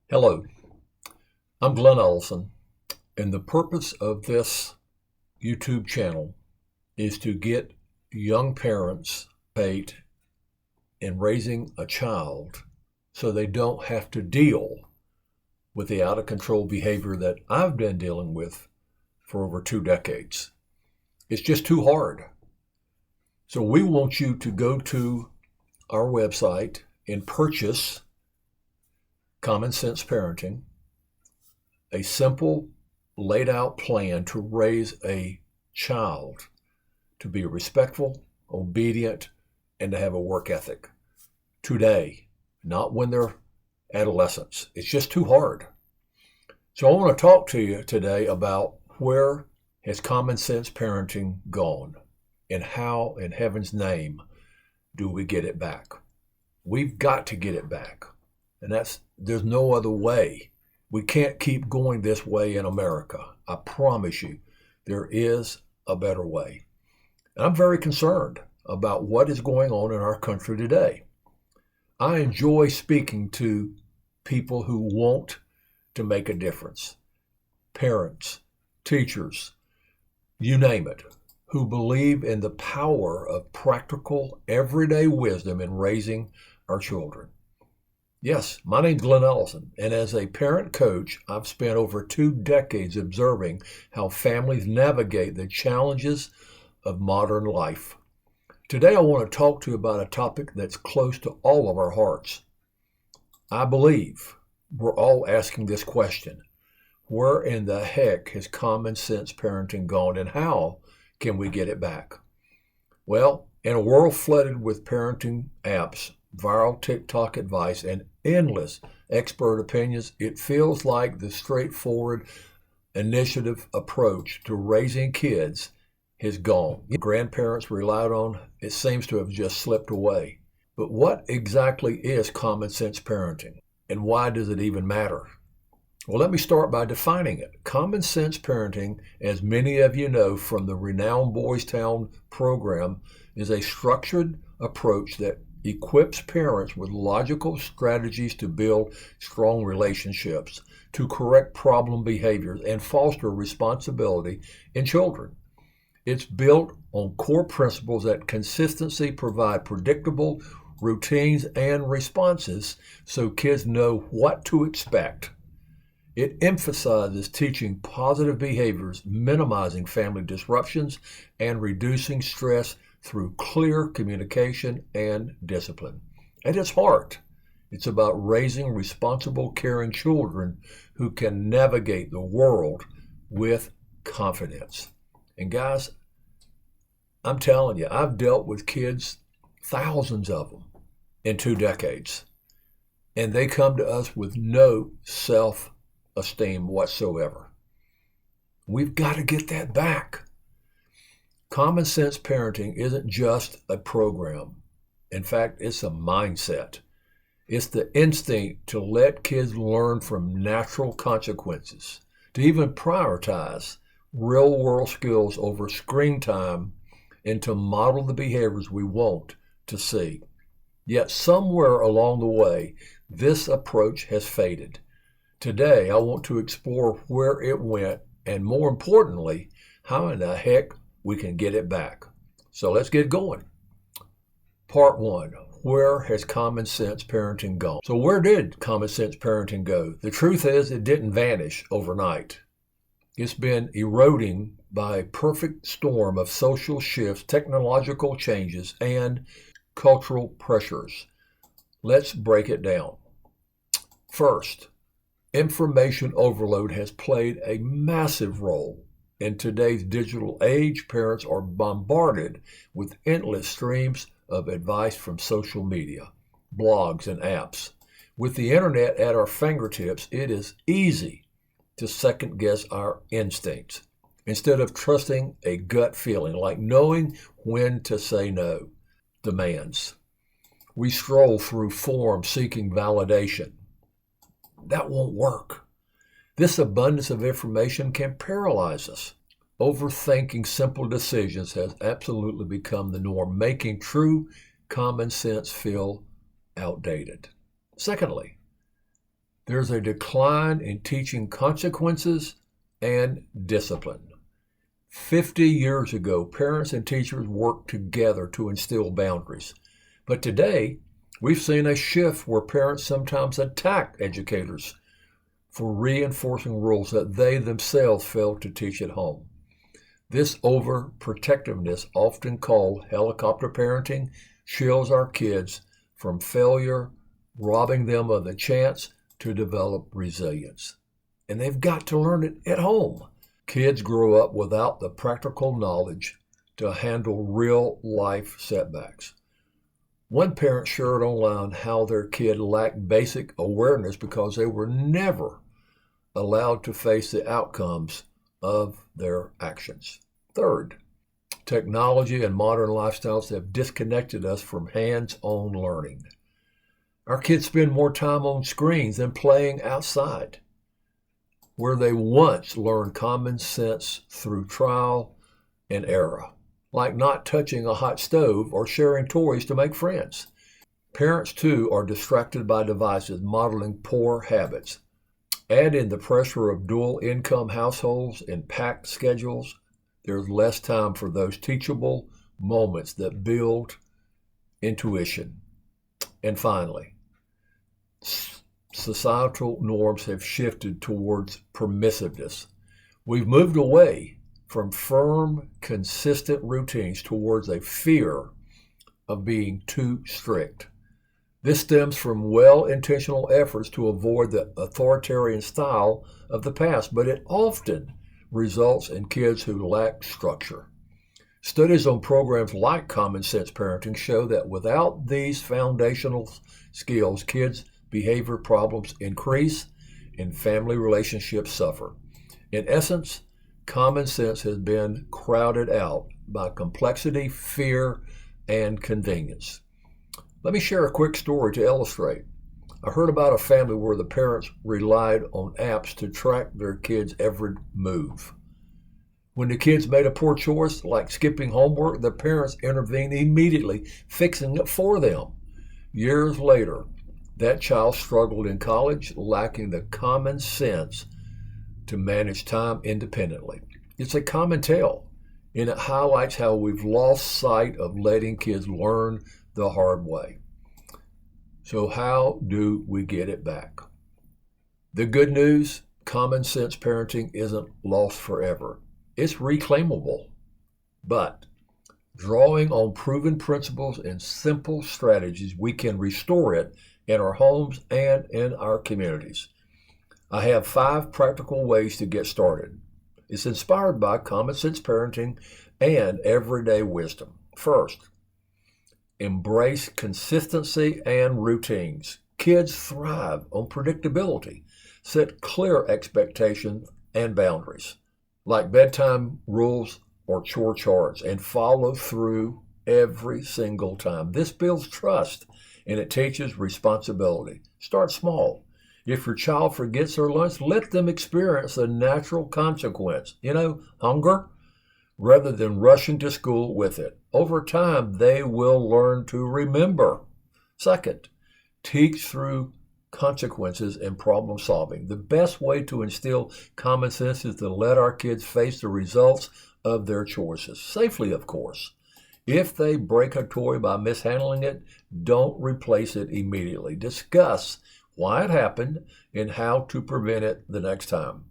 Hello, I'm Glenn Ellison, and the purpose of this YouTube channel is to get young parents paid in raising a child so they don't have to deal with the out of control behavior that I've been dealing with for over 2 decades. It's just too hard. So we want you to go to our website and purchase Common Sense Parenting, a simple, laid out plan to raise a child to be respectful, obedient, and to have a work ethic today, not when they're adolescents. It's just too hard. So I want to talk to you today about where has common sense parenting gone and how, in heaven's name, do we get it back? We've got to get it back. And there's no other way. We can't keep going this way in America. I promise you, there is a better way. And I'm very concerned about what is going on in our country today. I enjoy speaking to people who want to make a difference. Parents, teachers, you name it, who believe in the power of practical, everyday wisdom in raising our children. Yes, my name's Glenn Ellison, and as a parent coach, I've spent over 2 decades observing how families navigate the challenges of modern life. Today, I want to talk to you about a topic that's close to all of our hearts. I believe we're all asking this question: where in the heck has common sense parenting gone, and how can we get it back? Well, in a world flooded with parenting apps, viral TikTok advice, and endless expert opinions, it feels like the straightforward initiative approach to raising kids has gone. Grandparents relied on, it seems to have just slipped away. But what exactly is common sense parenting, and why does it even matter? Well, let me start by defining it. Common sense parenting, as many of you know from the renowned Boys Town program, is a structured approach that equips parents with logical strategies to build strong relationships, to correct problem behaviors, and foster responsibility in children. It's built on core principles that consistency provide predictable routines and responses so kids know what to expect. It emphasizes teaching positive behaviors, minimizing family disruptions, and reducing stress through clear communication and discipline. At its heart, it's about raising responsible, caring children who can navigate the world with confidence. And guys, I'm telling you, I've dealt with kids, thousands of them, in 2 decades, and they come to us with no self-esteem whatsoever. We've got to get that back. Common sense parenting isn't just a program. In fact, it's a mindset. It's the instinct to let kids learn from natural consequences, to even prioritize real world skills over screen time, and to model the behaviors we want to see. Yet somewhere along the way, this approach has faded. Today, I want to explore where it went, and more importantly, how in the heck we can get it back. So let's get going. Part 1, where has common sense parenting gone? So where did common sense parenting go? The truth is, it didn't vanish overnight. It's been eroding by a perfect storm of social shifts, technological changes, and cultural pressures. Let's break it down. First, information overload has played a massive role. In today's digital age, parents are bombarded with endless streams of advice from social media, blogs, and apps. With the internet at our fingertips, it is easy to second guess our instincts instead of trusting a gut feeling, like knowing when to say no. Demands. We stroll through forums seeking validation. That won't work. This abundance of information can paralyze us. Overthinking simple decisions has absolutely become the norm, making true common sense feel outdated. Secondly, There's a decline in teaching consequences and discipline. 50 years ago, parents and teachers worked together to instill boundaries. But today, we've seen a shift where parents sometimes attack educators for reinforcing rules that they themselves failed to teach at home. This overprotectiveness, often called helicopter parenting, shields our kids from failure, robbing them of the chance to develop resilience. And they've got to learn it at home. Kids grow up without the practical knowledge to handle real life setbacks. One parent shared online how their kid lacked basic awareness because they were never allowed to face the outcomes of their actions. Third, technology and modern lifestyles have disconnected us from hands-on learning. Our kids spend more time on screens than playing outside, where they once learned common sense through trial and error, like not touching a hot stove or sharing toys to make friends. Parents, too, are distracted by devices, modeling poor habits. Add in the pressure of dual-income households and packed schedules, there's less time for those teachable moments that build intuition. And finally, societal norms have shifted towards permissiveness. We've moved away from firm, consistent routines towards a fear of being too strict. This stems from well-intentional efforts to avoid the authoritarian style of the past, but it often results in kids who lack structure. Studies on programs like Common Sense Parenting show that without these foundational skills, kids' behavior problems increase and family relationships suffer. In essence, common sense has been crowded out by complexity, fear, and convenience. Let me share a quick story to illustrate. I heard about a family where the parents relied on apps to track their kids' every move. When the kids made a poor choice, like skipping homework, the parents intervened immediately, fixing it for them. Years later, that child struggled in college, lacking the common sense to manage time independently. It's a common tale, and it highlights how we've lost sight of letting kids learn the hard way. So how do we get it back? The good news, common sense parenting isn't lost forever. It's reclaimable. But drawing on proven principles and simple strategies, we can restore it in our homes and in our communities. I have 5 practical ways to get started. It's inspired by common sense parenting and everyday wisdom. First, embrace consistency and routines. Kids thrive on predictability. Set clear expectations and boundaries, like bedtime rules or chore charts, and follow through every single time. This builds trust and it teaches responsibility. Start small. If your child forgets their lunch, let them experience the natural consequence, hunger, rather than rushing to school with it. Over time, they will learn to remember. Second, teach through consequences and problem solving. The best way to instill common sense is to let our kids face the results of their choices, safely, of course. If they break a toy by mishandling it, don't replace it immediately. Discuss why it happened and how to prevent it the next time.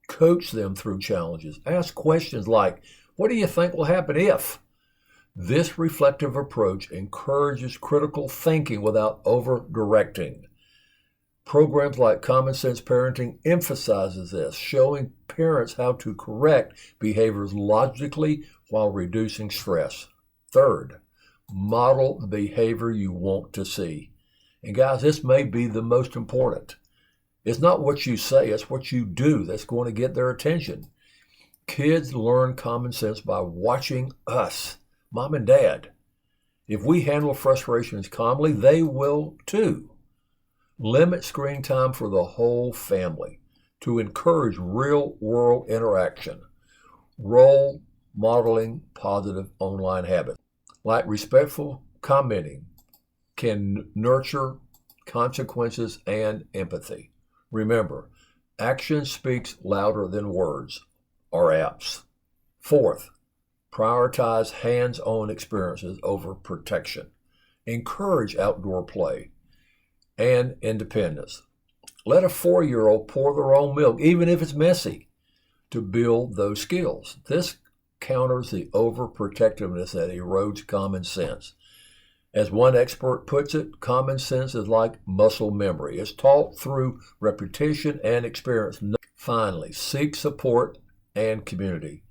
Coach them through challenges. Ask questions like, what do you think will happen if? This reflective approach encourages critical thinking without over-directing. Programs like Common Sense Parenting emphasizes this, showing parents how to correct behaviors logically while reducing stress. Third, model the behavior you want to see. And guys, this may be the most important. It's not what you say, it's what you do that's going to get their attention. Kids learn common sense by watching us, mom and dad. If we handle frustrations calmly, they will too. Limit screen time for the whole family to encourage real-world interaction. Role modeling positive online habits, like respectful commenting, can nurture consequences and empathy. Remember, action speaks louder than words or apps. Fourth, prioritize hands-on experiences over protection. Encourage outdoor play and independence. Let a 4-year-old pour their own milk, even if it's messy, to build those skills. This counters the overprotectiveness that erodes common sense. As one expert puts it, common sense is like muscle memory. It's taught through repetition and experience. Finally, seek support and community.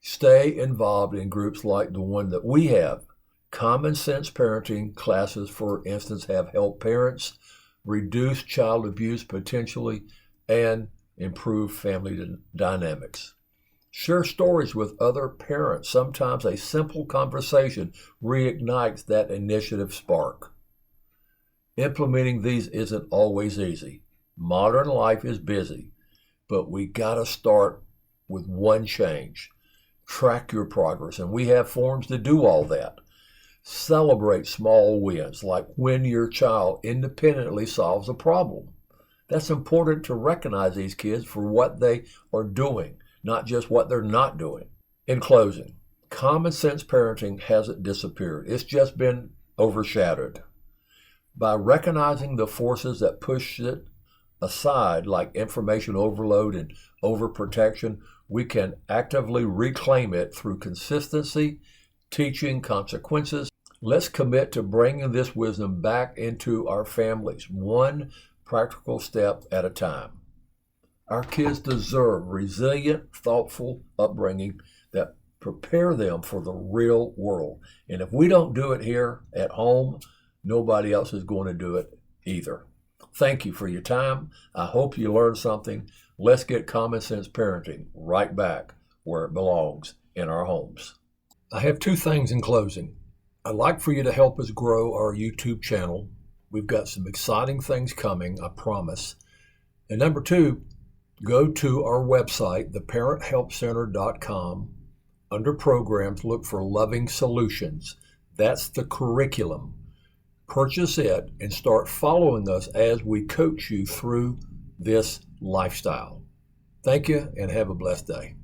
Stay involved in groups like the one that we have. Common sense parenting classes, for instance, have helped parents reduce child abuse potentially and improve family dynamics. Share stories with other parents. Sometimes a simple conversation reignites that initiative spark. Implementing these isn't always easy. Modern life is busy, but we gotta start with one change. Track your progress, and we have forms to do all that. Celebrate small wins, like when your child independently solves a problem. That's important to recognize these kids for what they are doing, not just what they're not doing. In closing, common sense parenting hasn't disappeared. It's just been overshadowed. By recognizing the forces that push it aside, like information overload and overprotection, we can actively reclaim it through consistency, teaching consequences. Let's commit to bringing this wisdom back into our families, one practical step at a time. Our kids deserve resilient, thoughtful upbringing that prepare them for the real world. And if we don't do it here at home, nobody else is going to do it either. Thank you for your time. I hope you learned something. Let's get common sense parenting right back where it belongs, in our homes. I have two things in closing. I'd like for you to help us grow our YouTube channel. We've got some exciting things coming, I promise. And number two, go to our website, theparenthelpcenter.com. Under programs, look for Loving Solutions. That's the curriculum. Purchase it and start following us as we coach you through this lifestyle. Thank you and have a blessed day.